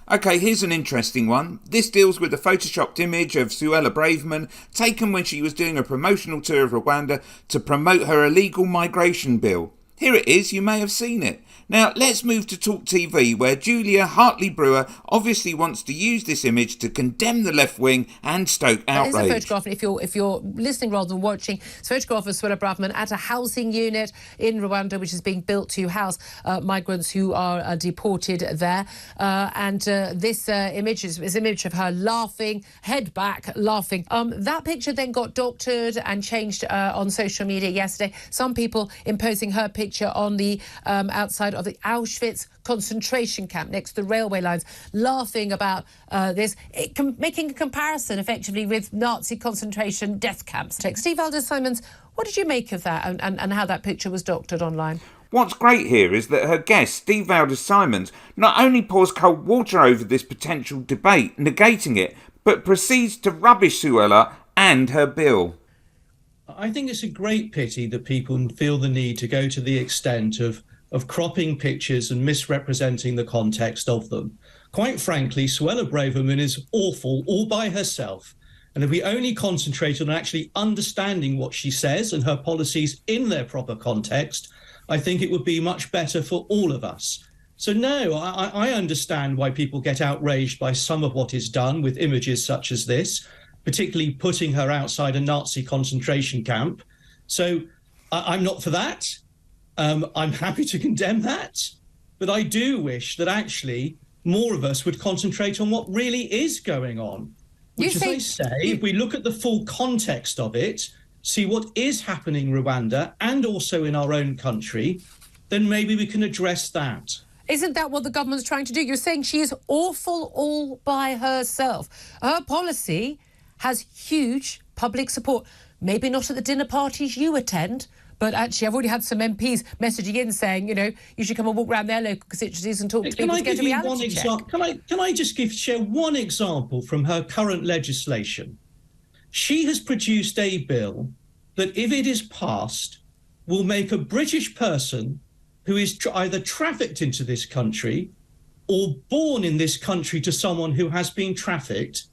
OK, here's an interesting one. This deals with a photoshopped image of Suella Braverman taken when she was doing a promotional tour of Rwanda to promote her illegal migration bill. Here it is, you may have seen it. Now, let's move to Talk TV, where Julia Hartley Brewer obviously wants to use this image to condemn the left wing and stoke outrage. Here's a photograph, if you're listening rather than watching, it's a photograph of Suella Braverman at a housing unit in Rwanda, which is being built to house migrants who are deported there. This image is an image of her laughing, head back, laughing. That picture then got doctored and changed on social media yesterday. Some people imposing her picture on the outside of the Auschwitz concentration camp next to the railway lines, laughing about this, making a comparison effectively with Nazi concentration death camps. Steve Valdez-Symonds, what did you make of that and how that picture was doctored online? What's great here is that her guest, Steve Valdez-Symonds, not only pours cold water over this potential debate, negating it, but proceeds to rubbish Suella and her bill. I think it's a great pity that people feel the need to go to the extent of cropping pictures and misrepresenting the context of them. Quite frankly, Suella Braverman is awful all by herself. And if we only concentrate on actually understanding what she says and her policies in their proper context, I think it would be much better for all of us. So no, I understand why people get outraged by some of what is done with images such as this, particularly putting her outside a Nazi concentration camp. So I'm not for that. I'm happy to condemn that. But I do wish that actually more of us would concentrate on what really is going on. Which, as I say, if we look at the full context of it, see what is happening in Rwanda and also in our own country, then maybe we can address that. Isn't that what the government's trying to do? You're saying she is awful all by herself. Her policy has huge public support. Maybe not at the dinner parties you attend, but actually I've already had some MPs messaging in saying, you should come and walk around their local constituencies and talk to people to get a reality check. Can I just share one example from her current legislation? She has produced a bill that, if it is passed, will make a British person who is either trafficked into this country or born in this country to someone who has been trafficked,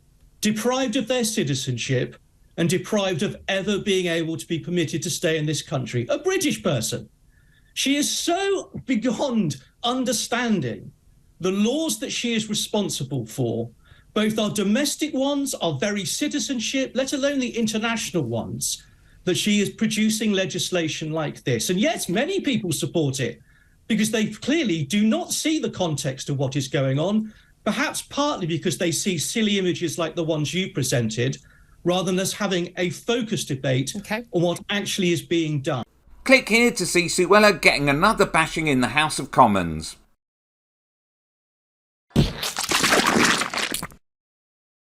deprived of their citizenship and deprived of ever being able to be permitted to stay in this country. A British person. She is so beyond understanding the laws that she is responsible for, both our domestic ones, our very citizenship, let alone the international ones, that she is producing legislation like this. And yes, many people support it because they clearly do not see the context of what is going on, perhaps partly because they see silly images like the ones you presented, rather than us having a focused debate on what actually is being done. Click here to see Suella getting another bashing in the House of Commons.